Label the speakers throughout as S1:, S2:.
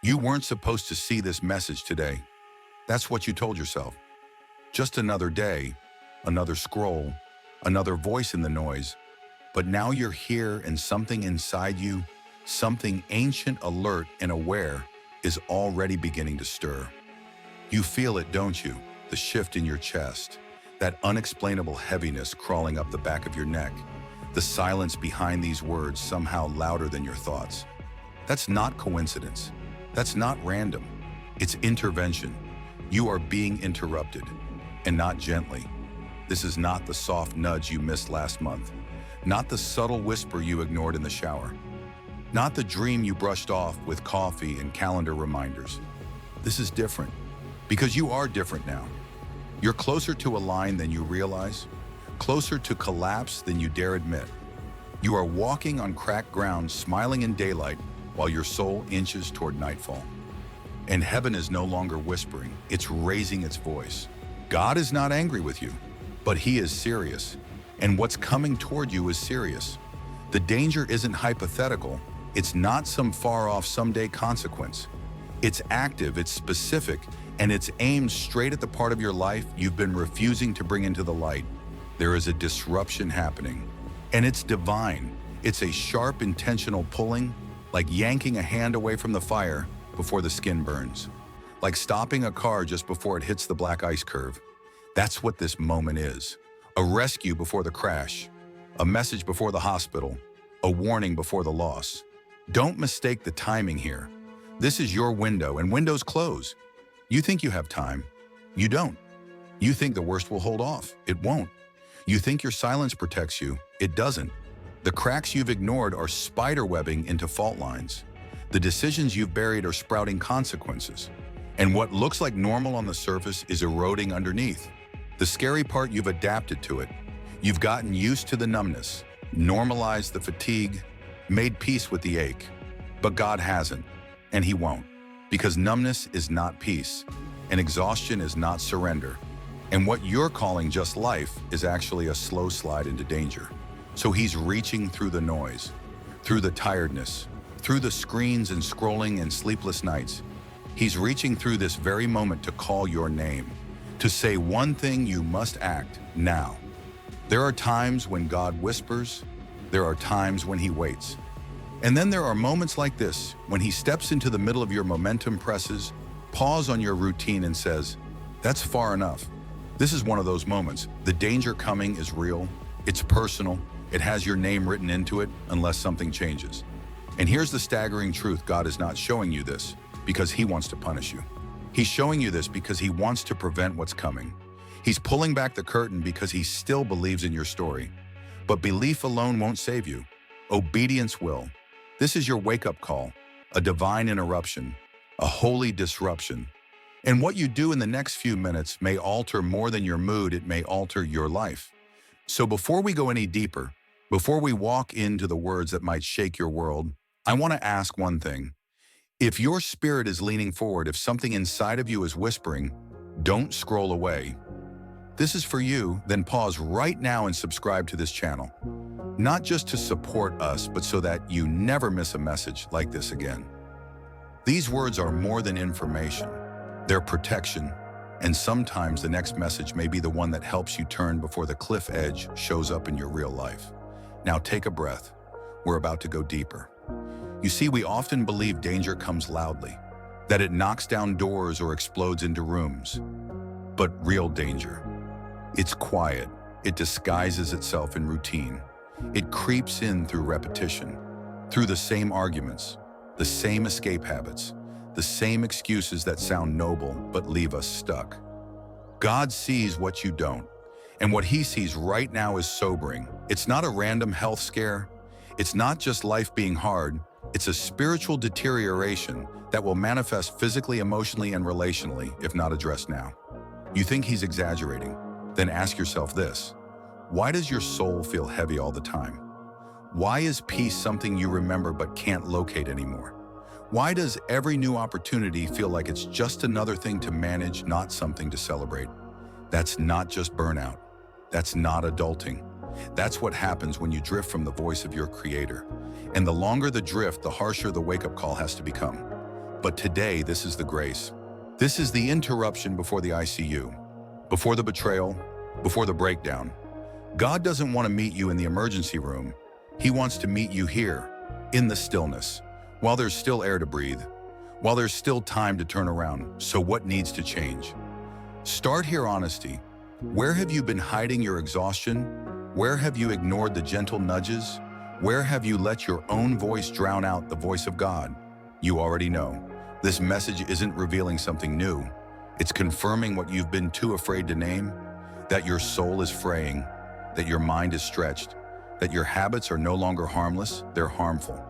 S1: You weren't supposed to see this message today. That's what you told yourself. Just another day, another scroll, another voice in the noise. But now you're here and something inside you, something ancient, alert, and aware, is already beginning to stir. You feel it, don't you? The shift in your chest, that unexplainable heaviness crawling up the back of your neck, the silence behind these words somehow louder than your thoughts. That's not coincidence. That's not random. It's intervention. You are being interrupted, and not gently. This is not the soft nudge you missed last month, not the subtle whisper you ignored in the shower, not the dream you brushed off with coffee and calendar reminders. This is different, because you are different now. You're closer to a line than you realize, closer to collapse than you dare admit. You are walking on cracked ground, smiling in daylight, while your soul inches toward nightfall. And heaven is no longer whispering, it's raising its voice. God is not angry with you, but he is serious. And what's coming toward you is serious. The danger isn't hypothetical. It's not some far-off someday consequence. It's active, it's specific, and it's aimed straight at the part of your life you've been refusing to bring into the light. There is a disruption happening, and it's divine. It's a sharp, intentional pulling, like yanking a hand away from the fire before the skin burns, like stopping a car just before it hits the black ice curve. That's what this moment is. A rescue before the crash, a message before the hospital, a warning before the loss. Don't mistake the timing here. This is your window, and windows close. You think you have time. You don't. You think the worst will hold off. It won't. You think your silence protects you. It doesn't. The cracks you've ignored are spiderwebbing into fault lines. The decisions you've buried are sprouting consequences. And what looks like normal on the surface is eroding underneath. The scary part, you've adapted to it. You've gotten used to the numbness, normalized the fatigue, made peace with the ache. But God hasn't, and he won't, because numbness is not peace, and exhaustion is not surrender. And what you're calling just life is actually a slow slide into danger. So he's reaching through the noise, through the tiredness, through the screens and scrolling and sleepless nights. He's reaching through this very moment to call your name, to say one thing: you must act now. There are times when God whispers, there are times when he waits. And then there are moments like this, when he steps into the middle of your momentum, presses pause on your routine and says, that's far enough. This is one of those moments. The danger coming is real, it's personal, it has your name written into it unless something changes. And here's the staggering truth: God is not showing you this because he wants to punish you. He's showing you this because he wants to prevent what's coming. He's pulling back the curtain because he still believes in your story. But belief alone won't save you. Obedience will. This is your wake-up call, a divine interruption, a holy disruption. And what you do in the next few minutes may alter more than your mood, it may alter your life. So before we go any deeper, before we walk into the words that might shake your world, I want to ask one thing. If your spirit is leaning forward, if something inside of you is whispering, don't scroll away. This is for you, then pause right now and subscribe to this channel. Not just to support us, but so that you never miss a message like this again. These words are more than information. They're protection. And sometimes the next message may be the one that helps you turn before the cliff edge shows up in your real life. Now take a breath. We're about to go deeper. You see, we often believe danger comes loudly, that it knocks down doors or explodes into rooms. But real danger, it's quiet. It disguises itself in routine. It creeps in through repetition, through the same arguments, the same escape habits, the same excuses that sound noble but leave us stuck. God sees what you don't, and what he sees right now is sobering. It's not a random health scare. It's not just life being hard. It's a spiritual deterioration that will manifest physically, emotionally, and relationally if not addressed now. You think he's exaggerating? Then ask yourself this: why does your soul feel heavy all the time? Why is peace something you remember but can't locate anymore? Why does every new opportunity feel like it's just another thing to manage, not something to celebrate? That's not just burnout. That's not adulting. That's what happens when you drift from the voice of your Creator. And the longer the drift, the harsher the wake-up call has to become. But today, this is the grace. This is the interruption before the ICU, before the betrayal, before the breakdown. God doesn't want to meet you in the emergency room. He wants to meet you here, in the stillness, while there's still air to breathe, while there's still time to turn around. So what needs to change? Start here, honesty. Where have you been hiding your exhaustion? Where have you ignored the gentle nudges? Where have you let your own voice drown out the voice of God? You already know. This message isn't revealing something new. It's confirming what you've been too afraid to name, that your soul is fraying, that your mind is stretched, that your habits are no longer harmless, they're harmful.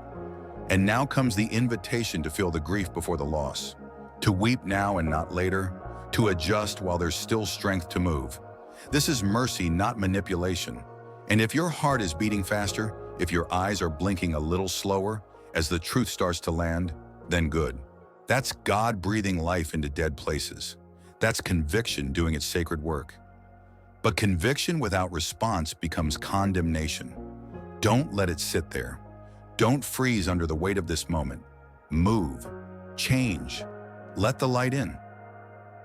S1: And now comes the invitation to feel the grief before the loss, to weep now and not later, to adjust while there's still strength to move. This is mercy, not manipulation. And if your heart is beating faster, if your eyes are blinking a little slower as the truth starts to land, then good. That's God breathing life into dead places. That's conviction doing its sacred work. But conviction without response becomes condemnation. Don't let it sit there. Don't freeze under the weight of this moment. Move, change, let the light in.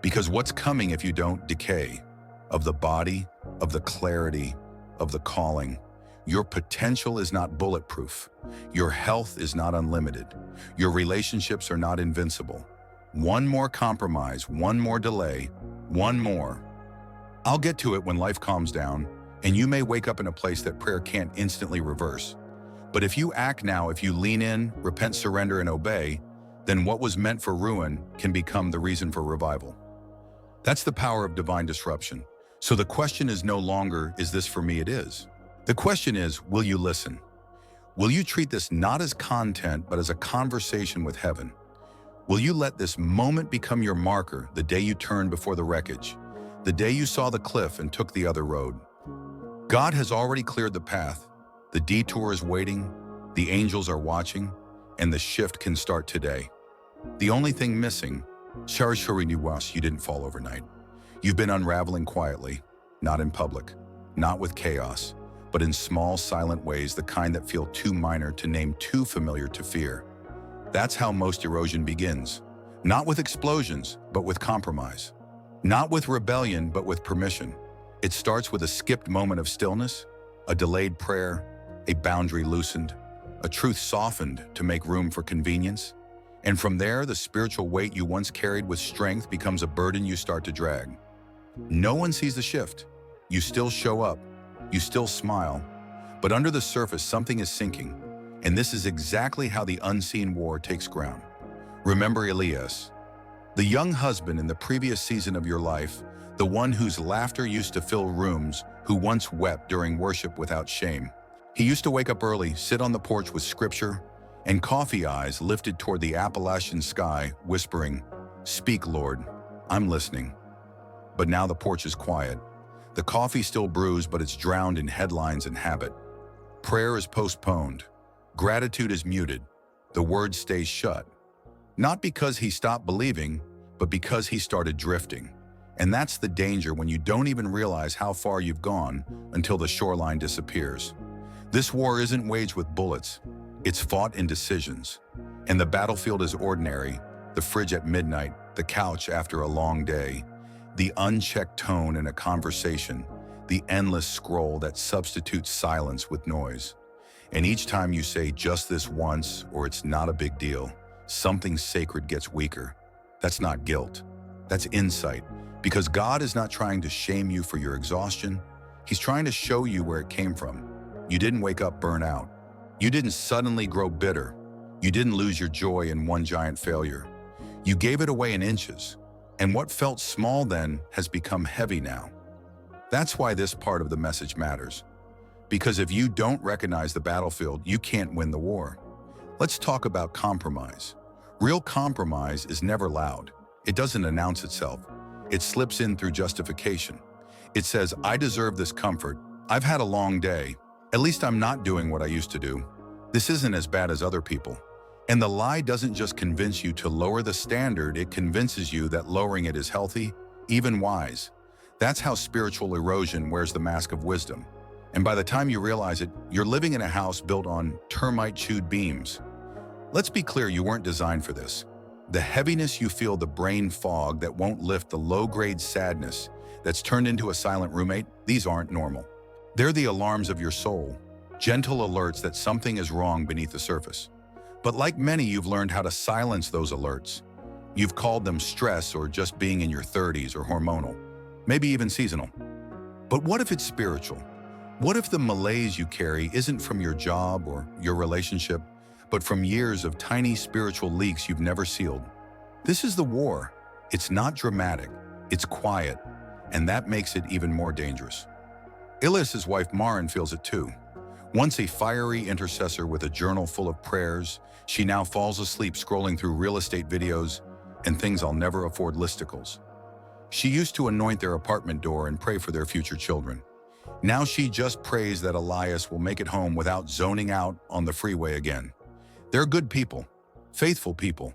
S1: Because what's coming if you don't decay? Of the body, of the clarity, of the calling. Your potential is not bulletproof. Your health is not unlimited. Your relationships are not invincible. One more compromise, one more delay, one more. I'll get to it when life calms down, and you may wake up in a place that prayer can't instantly reverse. But if you act now, if you lean in, repent, surrender, and obey, then what was meant for ruin can become the reason for revival. That's the power of divine disruption. So the question is no longer, is this for me? It is. The question is, will you listen? Will you treat this not as content, but as a conversation with heaven? Will you let this moment become your marker, the day you turned before the wreckage, the day you saw the cliff and took the other road? God has already cleared the path. The detour is waiting, the angels are watching, and the shift can start today. The only thing missing, you didn't fall overnight. You've been unraveling quietly, not in public, not with chaos, but in small, silent ways, the kind that feel too minor to name, too familiar to fear. That's how most erosion begins. Not with explosions, but with compromise. Not with rebellion, but with permission. It starts with a skipped moment of stillness, a delayed prayer, a boundary loosened, a truth softened to make room for convenience. And from there, the spiritual weight you once carried with strength becomes a burden you start to drag. No one sees the shift. You still show up, you still smile, but under the surface, something is sinking. And this is exactly how the unseen war takes ground. Remember Elias, the young husband in the previous season of your life, the one whose laughter used to fill rooms, who once wept during worship without shame. He used to wake up early, sit on the porch with scripture, and coffee eyes lifted toward the Appalachian sky, whispering, "Speak, Lord, I'm listening." But now the porch is quiet. The coffee still brews, but it's drowned in headlines and habit. Prayer is postponed. Gratitude is muted. The word stays shut. Not because he stopped believing, but because he started drifting. And that's the danger when you don't even realize how far you've gone until the shoreline disappears. This war isn't waged with bullets. It's fought in decisions. And the battlefield is ordinary. The fridge at midnight, the couch after a long day, the unchecked tone in a conversation, the endless scroll that substitutes silence with noise. And each time you say just this once, or it's not a big deal, something sacred gets weaker. That's not guilt. That's insight. Because God is not trying to shame you for your exhaustion. He's trying to show you where it came from. You didn't wake up burnt out. You didn't suddenly grow bitter. You didn't lose your joy in one giant failure. You gave it away in inches. And what felt small then has become heavy now. That's why this part of the message matters. Because if you don't recognize the battlefield, you can't win the war. Let's talk about compromise. Real compromise is never loud. It doesn't announce itself. It slips in through justification. It says, I deserve this comfort. I've had a long day. At least I'm not doing what I used to do. This isn't as bad as other people. And the lie doesn't just convince you to lower the standard, it convinces you that lowering it is healthy, even wise. That's how spiritual erosion wears the mask of wisdom. And by the time you realize it, you're living in a house built on termite-chewed beams. Let's be clear, you weren't designed for this. The heaviness you feel, the brain fog that won't lift, the low-grade sadness that's turned into a silent roommate, these aren't normal. They're the alarms of your soul, gentle alerts that something is wrong beneath the surface. But like many, you've learned how to silence those alerts. You've called them stress or just being in your 30s or hormonal, maybe even seasonal. But what if it's spiritual? What if the malaise you carry isn't from your job or your relationship, but from years of tiny spiritual leaks you've never sealed? This is the war. It's not dramatic, it's quiet, and that makes it even more dangerous. Elias' wife Maren feels it too. Once a fiery intercessor with a journal full of prayers, she now falls asleep scrolling through real estate videos and things I'll never afford listicles. She used to anoint their apartment door and pray for their future children. Now she just prays that Elias will make it home without zoning out on the freeway again. They're good people, faithful people,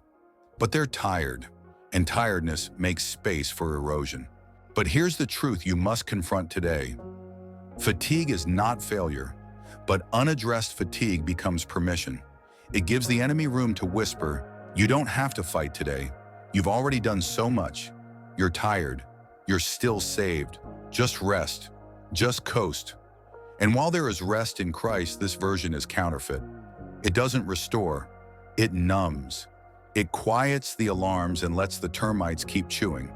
S1: but they're tired, and tiredness makes space for erosion. But here's the truth you must confront today. Fatigue is not failure, but unaddressed fatigue becomes permission. It gives the enemy room to whisper, "You don't have to fight today. You've already done so much. You're tired. You're still saved. Just rest. Just coast." And while there is rest in Christ, this version is counterfeit. It doesn't restore. It numbs. It quiets the alarms and lets the termites keep chewing.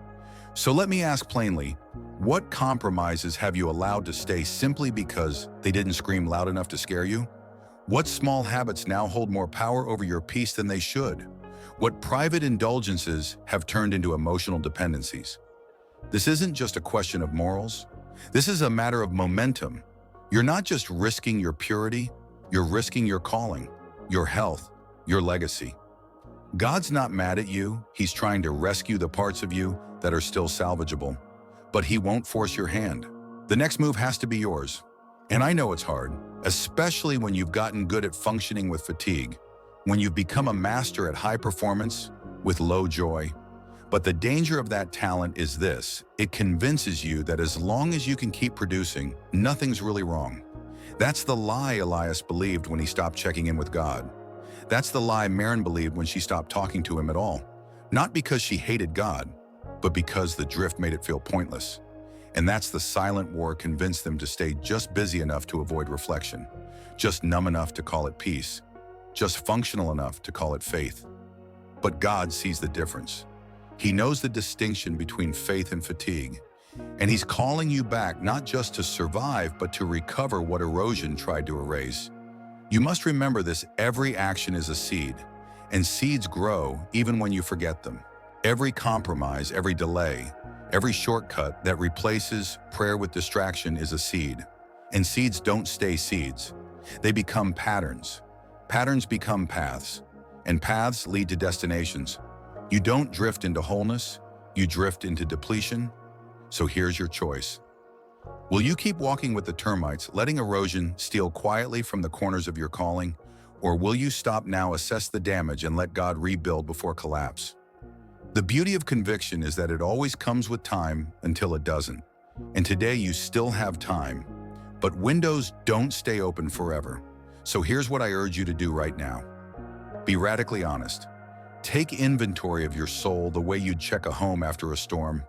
S1: So let me ask plainly, what compromises have you allowed to stay simply because they didn't scream loud enough to scare you? What small habits now hold more power over your peace than they should? What private indulgences have turned into emotional dependencies? This isn't just a question of morals. This is a matter of momentum. You're not just risking your purity, you're risking your calling, your health, your legacy. God's not mad at you. He's trying to rescue the parts of you that are still salvageable. But he won't force your hand. The next move has to be yours. And I know it's hard, especially when you've gotten good at functioning with fatigue, when you've become a master at high performance with low joy. But the danger of that talent is this: it convinces you that as long as you can keep producing, nothing's really wrong. That's the lie Elias believed when he stopped checking in with God. That's the lie Maren believed when she stopped talking to him at all. Not because she hated God, but because the drift made it feel pointless. And that's the silent war convinced them to stay just busy enough to avoid reflection, just numb enough to call it peace, just functional enough to call it faith. But God sees the difference. He knows the distinction between faith and fatigue, and he's calling you back not just to survive, but to recover what erosion tried to erase. You must remember this: every action is a seed, and seeds grow even when you forget them. Every compromise, every delay, every shortcut that replaces prayer with distraction is a seed. And seeds don't stay seeds. They become patterns. Patterns become paths, and paths lead to destinations. You don't drift into wholeness, you drift into depletion. So here's your choice. Will you keep walking with the termites, letting erosion steal quietly from the corners of your calling? Or will you stop now, assess the damage, and let God rebuild before collapse? The beauty of conviction is that it always comes with time until it doesn't. And today you still have time, but windows don't stay open forever. So here's what I urge you to do right now. Be radically honest. Take inventory of your soul the way you'd check a home after a storm.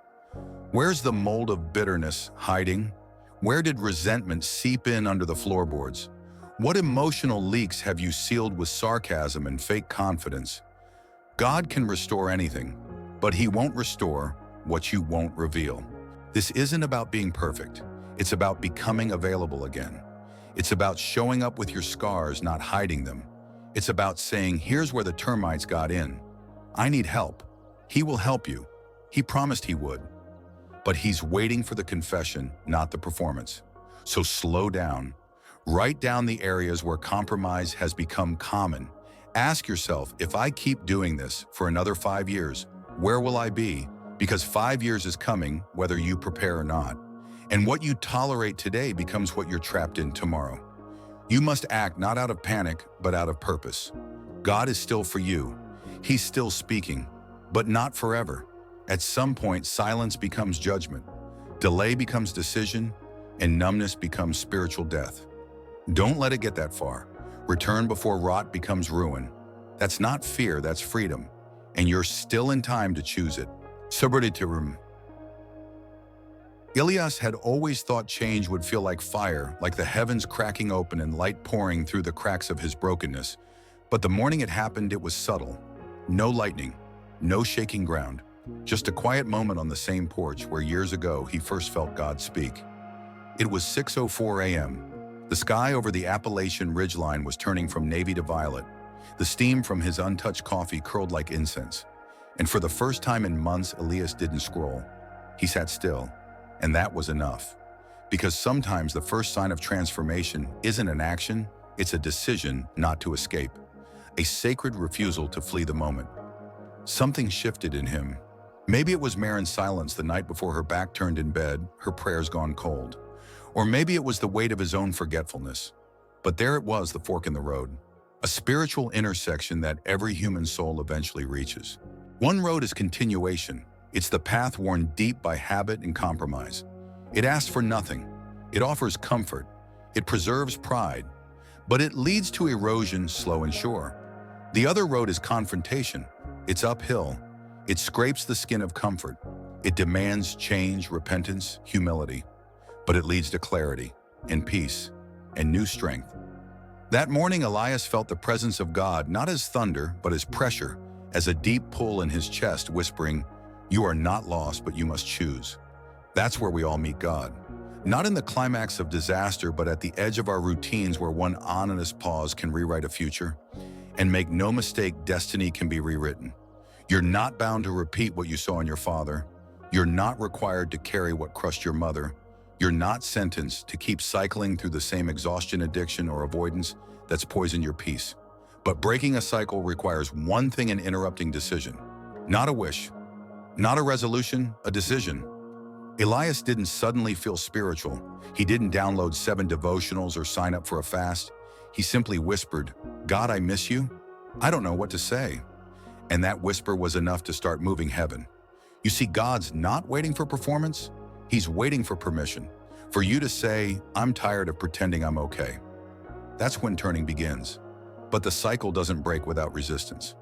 S1: Where's the mold of bitterness hiding? Where did resentment seep in under the floorboards? What emotional leaks have you sealed with sarcasm and fake confidence? God can restore anything, but he won't restore what you won't reveal. This isn't about being perfect. It's about becoming available again. It's about showing up with your scars, not hiding them. It's about saying, here's where the termites got in. I need help. He will help you. He promised he would. But he's waiting for the confession, not the performance. So slow down. Write down the areas where compromise has become common. Ask yourself, if I keep doing this for another 5 years, where will I be? Because 5 years is coming, whether you prepare or not. And what you tolerate today becomes what you're trapped in tomorrow. You must act not out of panic, but out of purpose. God is still for you. He's still speaking, but not forever. At some point, silence becomes judgment, delay becomes decision, and numbness becomes spiritual death. Don't let it get that far. Return before rot becomes ruin. That's not fear, that's freedom. and you're still in time to choose it. Subrediturum. Elias had always thought change would feel like fire, like the heavens cracking open and light pouring through the cracks of his brokenness. But the morning it happened, it was subtle. No lightning, no shaking ground, just a quiet moment on the same porch where years ago he first felt God speak. It was 6:04 a.m. The sky over the Appalachian ridgeline was turning from navy to violet. The steam from his untouched coffee curled like incense. And for the first time in months, Elias didn't scroll. He sat still. And that was enough. Because sometimes the first sign of transformation isn't an action, it's a decision not to escape. A sacred refusal to flee the moment. Something shifted in him. Maybe it was Maren's silence the night before her back turned in bed, her prayers gone cold. Or maybe it was the weight of his own forgetfulness. But there it was, the fork in the road. A spiritual intersection that every human soul eventually reaches. One road is continuation. It's the path worn deep by habit and compromise. It asks for nothing. It offers comfort. It preserves pride. But it leads to erosion, slow and sure. The other road is confrontation. It's uphill. It scrapes the skin of comfort. It demands change, repentance, humility. But it leads to clarity and peace and new strength. That morning, Elias felt the presence of God, not as thunder, but as pressure, as a deep pull in his chest, whispering, "You are not lost, but you must choose." That's where we all meet God. Not in the climax of disaster, but at the edge of our routines where one ominous pause can rewrite a future. And make no mistake, destiny can be rewritten. You're not bound to repeat what you saw in your father. You're not required to carry what crushed your mother. You're not sentenced to keep cycling through the same exhaustion, addiction, or avoidance that's poisoned your peace. But breaking a cycle requires one thing: an interrupting decision. Not a wish. Not a resolution, a decision. Elias didn't suddenly feel spiritual. He didn't download 7 devotionals or sign up for a fast. He simply whispered, "God, I miss you. I don't know what to say." And that whisper was enough to start moving heaven. You see, God's not waiting for performance. He's waiting for permission. For you to say, "I'm tired of pretending I'm okay." That's when turning begins. But the cycle doesn't break without resistance.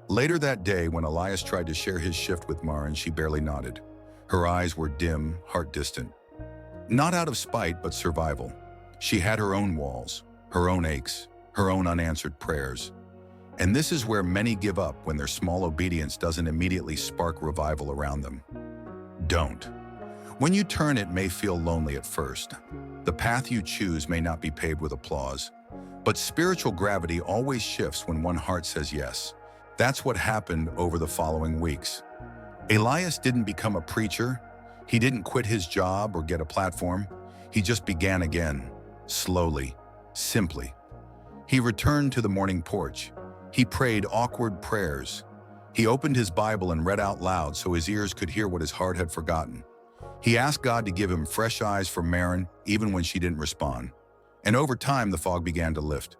S1: Later that day, when Elias tried to share his shift with Maren, she barely nodded. Her eyes were dim, heart distant. Not out of spite, but survival. She had her own walls, her own aches, her own unanswered prayers. And this is where many give up when their small obedience doesn't immediately spark revival around them. Don't. When you turn, it may feel lonely at first. The path you choose may not be paved with applause. But spiritual gravity always shifts when one heart says yes. That's what happened over the following weeks. Elias didn't become a preacher. He didn't quit his job or get a platform. He just began again, slowly, simply. He returned to the morning porch. He prayed awkward prayers. He opened his Bible and read out loud so his ears could hear what his heart had forgotten. He asked God to give him fresh eyes for Maren, even when she didn't respond. And over time, the fog began to lift.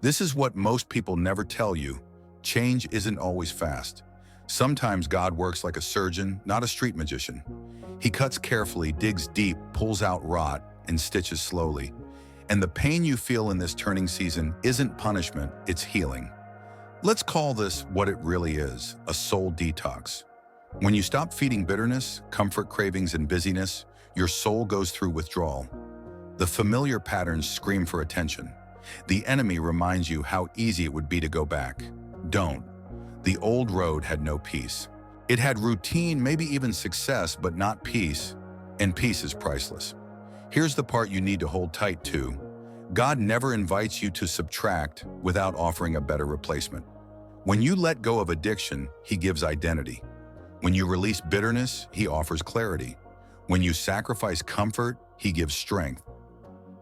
S1: This is what most people never tell you. Change isn't always fast. Sometimes God works like a surgeon, not a street magician. He cuts carefully, digs deep, pulls out rot, and stitches slowly. And the pain you feel in this turning season isn't punishment, it's healing. Let's call this what it really is, a soul detox. When you stop feeding bitterness, comfort cravings, and busyness, your soul goes through withdrawal. The familiar patterns scream for attention. The enemy reminds you how easy it would be to go back. Don't. The old road had no peace. It had routine, maybe even success, but not peace, and peace is priceless. Here's the part you need to hold tight to. God never invites you to subtract without offering a better replacement. When you let go of addiction, He gives identity. When you release bitterness, He offers clarity. When you sacrifice comfort, He gives strength.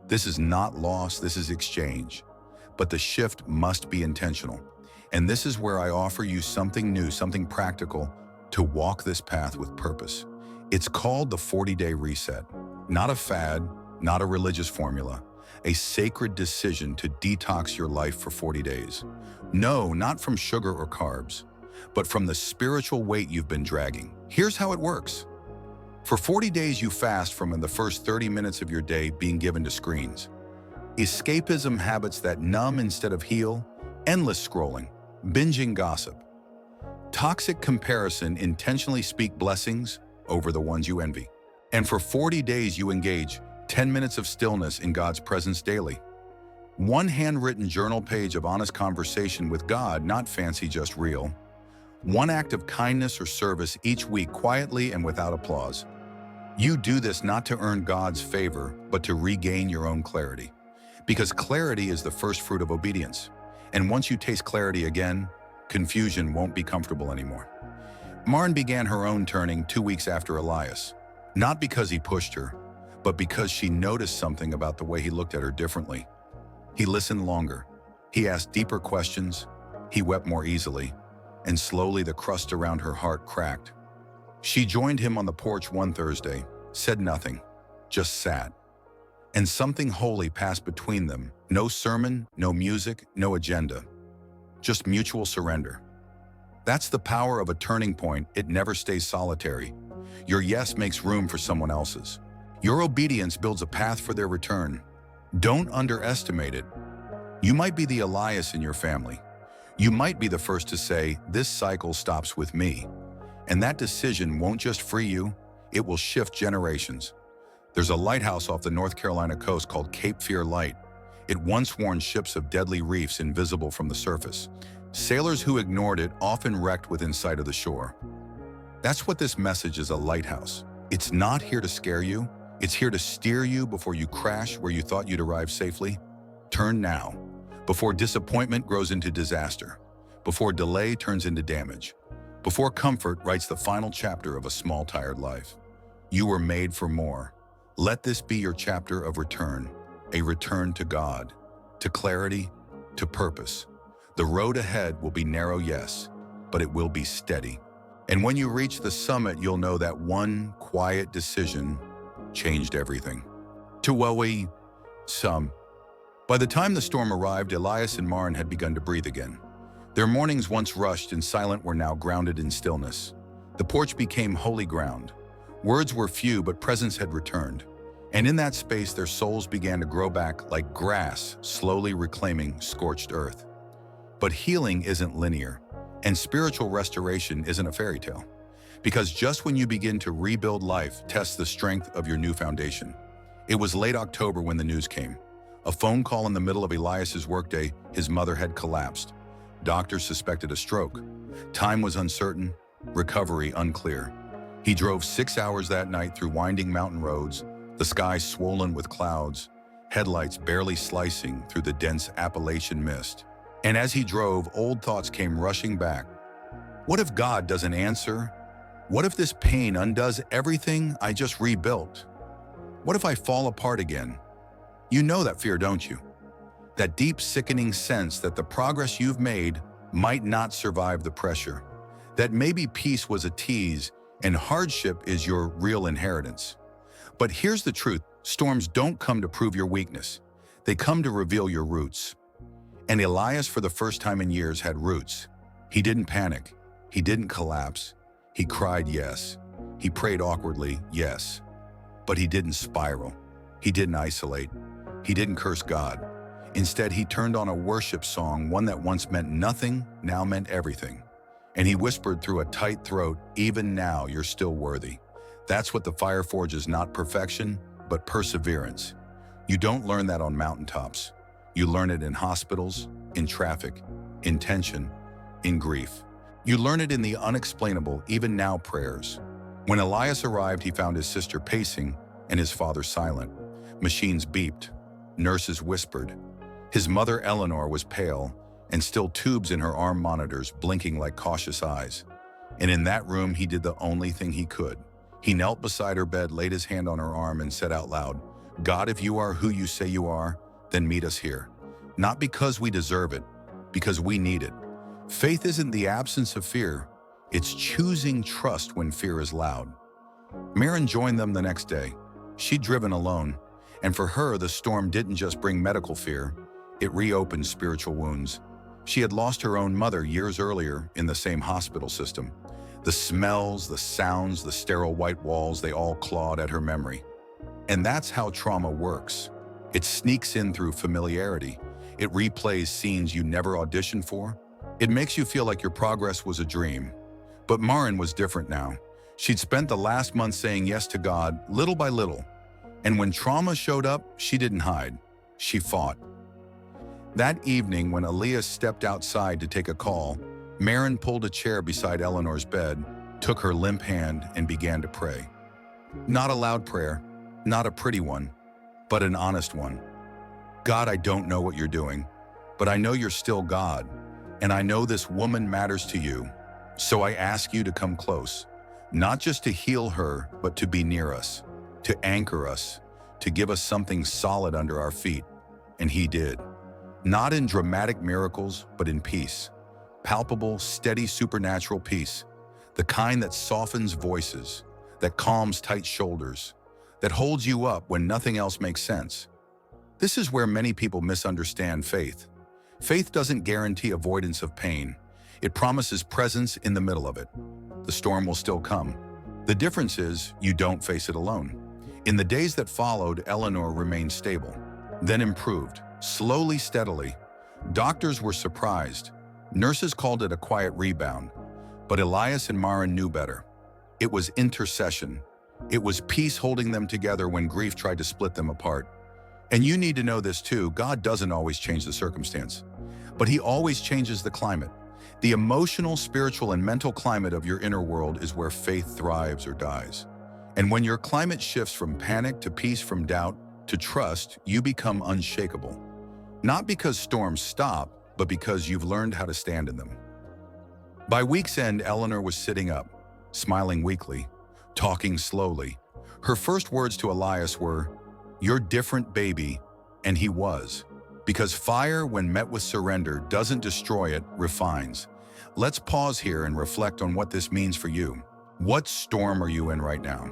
S1: This is not loss, this is exchange. But the shift must be intentional. And this is where I offer you something new, something practical, to walk this path with purpose. It's called the 40-day reset. Not a fad, not a religious formula, a sacred decision to detox your life for 40 days. No, not from sugar or carbs, but from the spiritual weight you've been dragging. Here's how it works. For 40 days, you fast from the first 30 minutes of your day being given to screens. Escapism, habits that numb instead of heal, endless scrolling, binging gossip. Toxic comparison intentionally speak blessings over the ones you envy. And for 40 days you engage 10 minutes of stillness in God's presence daily. One handwritten journal page of honest conversation with God, not fancy, just real. One act of kindness or service each week quietly and without applause. You do this not to earn God's favor, but to regain your own clarity. Because clarity is the first fruit of obedience. And once you taste clarity again, confusion won't be comfortable anymore. Maren began her own turning 2 weeks after Elias. Not because he pushed her, but because she noticed something about the way he looked at her differently. He listened longer. He asked deeper questions. He wept more easily. And slowly the crust around her heart cracked. She joined him on the porch one Thursday, said nothing, just sat. And something holy passed between them. No sermon, no music, no agenda. Just mutual surrender. That's the power of a turning point. It never stays solitary. Your yes makes room for someone else's. Your obedience builds a path for their return. Don't underestimate it. You might be the Elias in your family. You might be the first to say, "This cycle stops with me." And that decision won't just free you, it will shift generations. There's a lighthouse off the North Carolina coast called Cape Fear Light. It once warned ships of deadly reefs invisible from the surface. Sailors who ignored it often wrecked within sight of the shore. That's what this message is, a lighthouse. It's not here to scare you. It's here to steer you before you crash where you thought you'd arrive safely. Turn now, before disappointment grows into disaster, before delay turns into damage, before comfort writes the final chapter of a small, tired life. You were made for more. Let this be your chapter of return, a return to God, to clarity, to purpose. The road ahead will be narrow, yes, but it will be steady. And when you reach the summit, you'll know that one quiet decision changed everything. By the time the storm arrived, Elias and Maren had begun to breathe again. Their mornings, once rushed and silent, were now grounded in stillness. The porch became holy ground. Words were few, but presence had returned. And in that space, their souls began to grow back like grass, slowly reclaiming scorched earth. But healing isn't linear, and spiritual restoration isn't a fairy tale. Because just when you begin to rebuild life, test the strength of your new foundation. It was late October when the news came. A phone call in the middle of Elias's workday. His mother had collapsed. Doctors suspected a stroke. Time was uncertain, recovery unclear. He drove 6 hours that night through winding mountain roads, the sky swollen with clouds, headlights barely slicing through the dense Appalachian mist. And as he drove, old thoughts came rushing back. What if God doesn't answer? What if this pain undoes everything I just rebuilt? What if I fall apart again? You know that fear, don't you? That deep, sickening sense that the progress you've made might not survive the pressure. That maybe peace was a tease and hardship is your real inheritance. But here's the truth. Storms don't come to prove your weakness. They come to reveal your roots. And Elias, for the first time in years, had roots. He didn't panic. He didn't collapse. He cried, yes. He prayed awkwardly, yes. But he didn't spiral. He didn't isolate. He didn't curse God. Instead, he turned on a worship song, one that once meant nothing, now meant everything. And he whispered through a tight throat, "Even now, you're still worthy." That's what the fire forges, not perfection, but perseverance. You don't learn that on mountaintops. You learn it in hospitals, in traffic, in tension, in grief. You learn it in the unexplainable, even now prayers. When Elias arrived, he found his sister pacing and his father silent. Machines beeped. Nurses whispered. His mother, Eleanor, was pale, and still tubes in her arm monitors blinking like cautious eyes. And in that room, he did the only thing he could. He knelt beside her bed, laid his hand on her arm, and said out loud, "God, if you are who you say you are, then meet us here. Not because we deserve it, because we need it." Faith isn't the absence of fear. It's choosing trust when fear is loud. Maren joined them the next day. She'd driven alone, and for her, the storm didn't just bring medical fear. It reopened spiritual wounds. She had lost her own mother years earlier in the same hospital system. The smells, the sounds, the sterile white walls, they all clawed at her memory. And that's how trauma works. It sneaks in through familiarity. It replays scenes you never auditioned for. It makes you feel like your progress was a dream, But Maren was different now. She'd spent the last month saying yes to God, little by little. And when trauma showed up, she didn't hide. She fought. That evening, when Elias stepped outside to take a call, Maren pulled a chair beside Eleanor's bed, took her limp hand, and began to pray. Not a loud prayer, not a pretty one, but an honest one. God, I don't know what you're doing, but I know you're still God, and I know this woman matters to you. So I ask you to come close, not just to heal her, but to be near us, to anchor us, to give us something solid under our feet. And he did. Not in dramatic miracles, but in peace. Palpable, steady, supernatural peace. The kind that softens voices, that calms tight shoulders, that holds you up when nothing else makes sense. This is where many people misunderstand faith. Faith doesn't guarantee avoidance of pain. It promises presence in the middle of it. The storm will still come. The difference is you don't face it alone. In the days that followed, Eleanor remained stable, then improved, slowly, steadily. Doctors were surprised. Nurses called it a quiet rebound. But Elias and Maren knew better. It was intercession. It was peace holding them together when grief tried to split them apart. And you need to know this too, God doesn't always change the circumstance, but he always changes the climate. The emotional, spiritual, and mental climate of your inner world is where faith thrives or dies. And when your climate shifts from panic to peace, from doubt to trust, you become unshakable. Not because storms stop, but because you've learned how to stand in them. By week's end, Eleanor was sitting up, smiling weakly, talking slowly. Her first words to Elias were, "You're different, baby," and he was. Because fire, when met with surrender, doesn't destroy it, refines. Let's pause here and reflect on what this means for you. What storm are you in right now?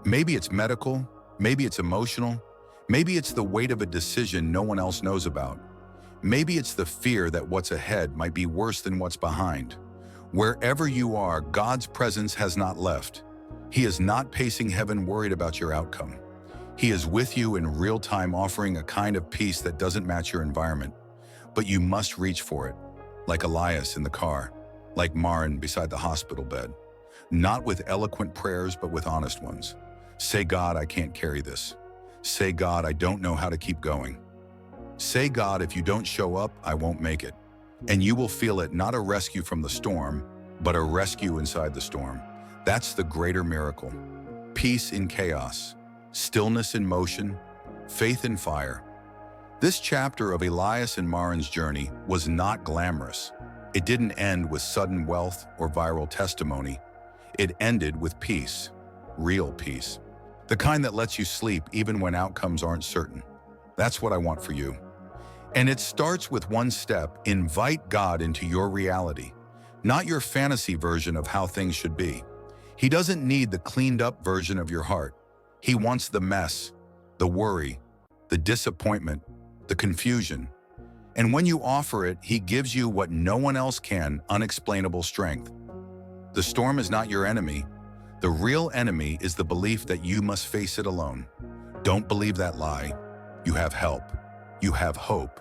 S1: Maybe it's medical, maybe it's emotional, maybe it's the weight of a decision no one else knows about. Maybe it's the fear that what's ahead might be worse than what's behind. Wherever you are, God's presence has not left. He is not pacing heaven worried about your outcome. He is with you in real time, offering a kind of peace that doesn't match your environment. But you must reach for it, like Elias in the car, like Maren beside the hospital bed. Not with eloquent prayers, but with honest ones. Say, God, I can't carry this. Say, God, I don't know how to keep going. Say, God, if you don't show up, I won't make it. And you will feel it, not a rescue from the storm, but a rescue inside the storm. That's the greater miracle. Peace in chaos. Stillness in motion, faith in fire. This chapter of Elias and Maren's journey was not glamorous. It didn't end with sudden wealth or viral testimony. It ended with peace, real peace. The kind that lets you sleep even when outcomes aren't certain. That's what I want for you. And it starts with one step: invite God into your reality, not your fantasy version of how things should be. He doesn't need the cleaned up version of your heart. He wants the mess, the worry, the disappointment, the confusion. And when you offer it, he gives you what no one else can: unexplainable strength. The storm is not your enemy. The real enemy is the belief that you must face it alone. Don't believe that lie. You have help. You have hope.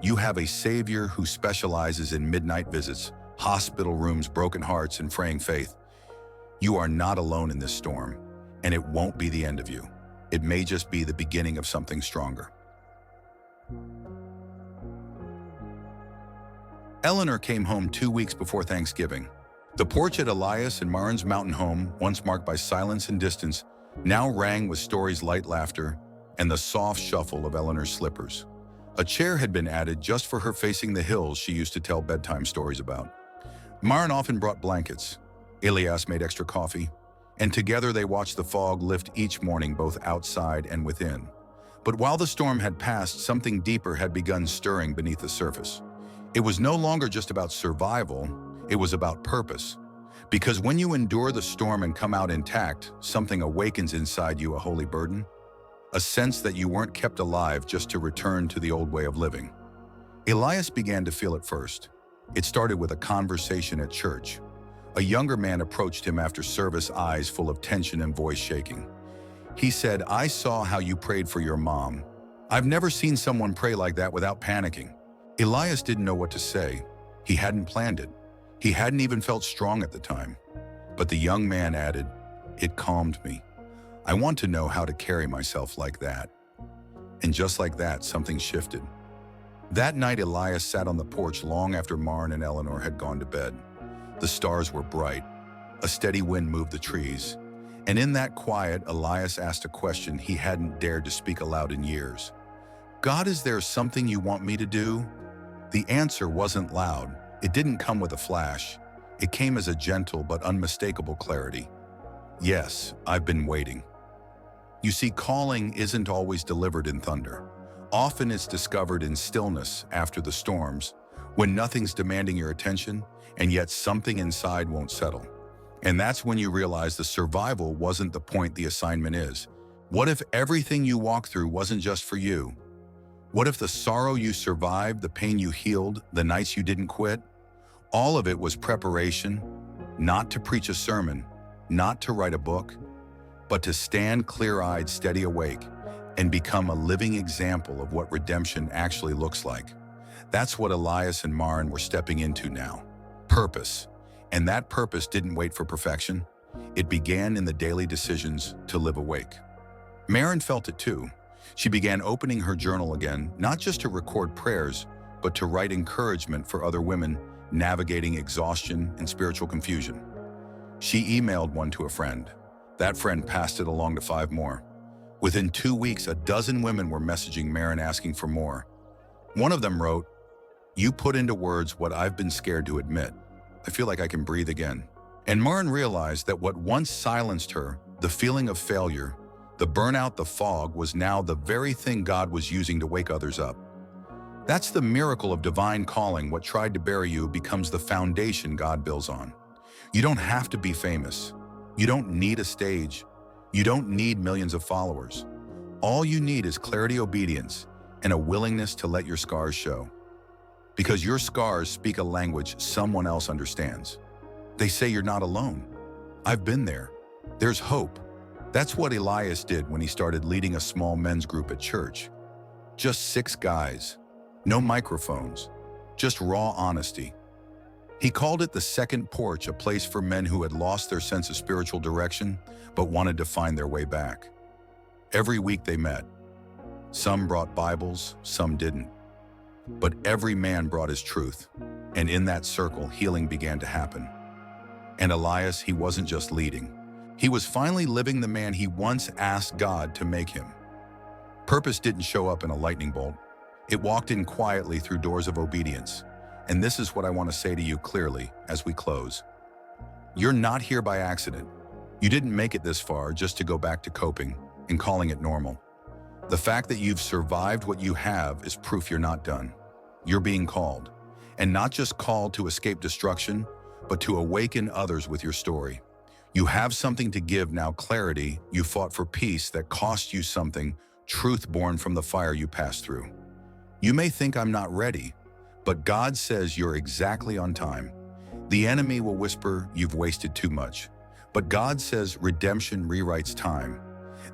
S1: You have a Savior who specializes in midnight visits, hospital rooms, broken hearts, and fraying faith. You are not alone in this storm. And it won't be the end of you. It may just be the beginning of something stronger. Eleanor came home 2 weeks before Thanksgiving. The porch at Elias and Maren's mountain home, once marked by silence and distance, now rang with Story's light laughter and the soft shuffle of Eleanor's slippers. A chair had been added just for her, facing the hills she used to tell bedtime stories about. Maren often brought blankets. Elias made extra coffee. And together they watched the fog lift each morning, both outside and within. But while the storm had passed, something deeper had begun stirring beneath the surface. It was no longer just about survival, it was about purpose. Because when you endure the storm and come out intact, something awakens inside you, a holy burden, a sense that you weren't kept alive just to return to the old way of living. Elias began to feel it first. It started with a conversation at church. A younger man approached him after service, eyes full of tension and voice shaking. He said, "I saw how you prayed for your mom. I've never seen someone pray like that without panicking." Elias didn't know what to say. He hadn't planned it. He hadn't even felt strong at the time. But the young man added, "It calmed me. I want to know how to carry myself like that." And just like that, something shifted. That night, Elias sat on the porch long after Maren and Eleanor had gone to bed. The stars were bright. A steady wind moved the trees. And in that quiet, Elias asked a question he hadn't dared to speak aloud in years. "God, is there something you want me to do?" The answer wasn't loud. It didn't come with a flash. It came as a gentle but unmistakable clarity. "Yes, I've been waiting." You see, calling isn't always delivered in thunder. Often it's discovered in stillness after the storms, when nothing's demanding your attention, and yet something inside won't settle. And that's when you realize the survival wasn't the point, the assignment is. What if everything you walked through wasn't just for you? What if the sorrow you survived, the pain you healed, the nights you didn't quit, all of it was preparation, not to preach a sermon, not to write a book, but to stand clear-eyed, steady awake, and become a living example of what redemption actually looks like? That's what Elias and Maren were stepping into now. Purpose. And that purpose didn't wait for perfection. It began in the daily decisions to live awake. Maren felt it too. She began opening her journal again, not just to record prayers, but to write encouragement for other women navigating exhaustion and spiritual confusion. She emailed one to a friend. That friend passed it along to 5 more. Within 2 weeks, a dozen women were messaging Maren asking for more. One of them wrote, "You put into words what I've been scared to admit. I feel like I can breathe again." And Maren realized that what once silenced her, the feeling of failure, the burnout, the fog, was now the very thing God was using to wake others up. That's the miracle of divine calling. What tried to bury you becomes the foundation God builds on. You don't have to be famous. You don't need a stage. You don't need millions of followers. All you need is clarity, obedience, and a willingness to let your scars show. Because your scars speak a language someone else understands. They say you're not alone. I've been there. There's hope. That's what Elias did when he started leading a small men's group at church. Just 6 guys. No microphones. Just raw honesty. He called it the second porch, a place for men who had lost their sense of spiritual direction but wanted to find their way back. Every week they met. Some brought Bibles, some didn't. But every man brought his truth, and in that circle, healing began to happen. And Elias, he wasn't just leading. He was finally living the man he once asked God to make him. Purpose didn't show up in a lightning bolt. It walked in quietly through doors of obedience. And this is what I want to say to you clearly as we close. You're not here by accident. You didn't make it this far just to go back to coping and calling it normal. The fact that you've survived what you have is proof you're not done. You're being called, and not just called to escape destruction, but to awaken others with your story. You have something to give now, clarity. You fought for peace that cost you something, truth born from the fire you passed through. You may think I'm not ready, but God says you're exactly on time. The enemy will whisper you've wasted too much, but God says redemption rewrites time.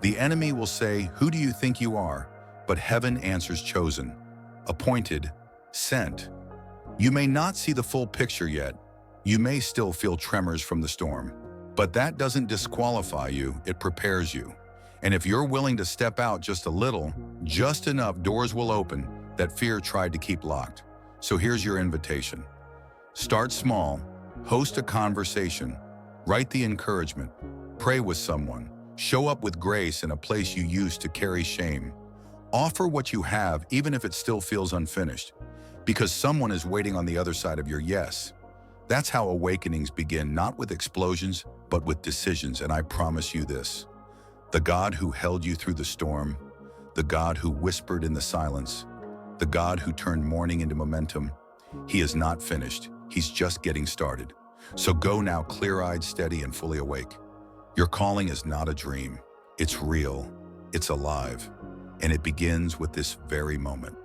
S1: The enemy will say, who do you think you are? But heaven answers chosen, appointed, sent. You may not see the full picture yet. You may still feel tremors from the storm, but that doesn't disqualify you, it prepares you. And if you're willing to step out just a little, just enough, doors will open that fear tried to keep locked. So here's your invitation. Start small, host a conversation, write the encouragement, pray with someone, show up with grace in a place you used to carry shame. Offer what you have, even if it still feels unfinished, because someone is waiting on the other side of your yes. That's how awakenings begin, not with explosions, but with decisions. And I promise you this, the God who held you through the storm, the God who whispered in the silence, the God who turned mourning into momentum, he is not finished. He's just getting started. So go now, clear-eyed, steady, and fully awake. Your calling is not a dream. It's real, it's alive, and it begins with this very moment.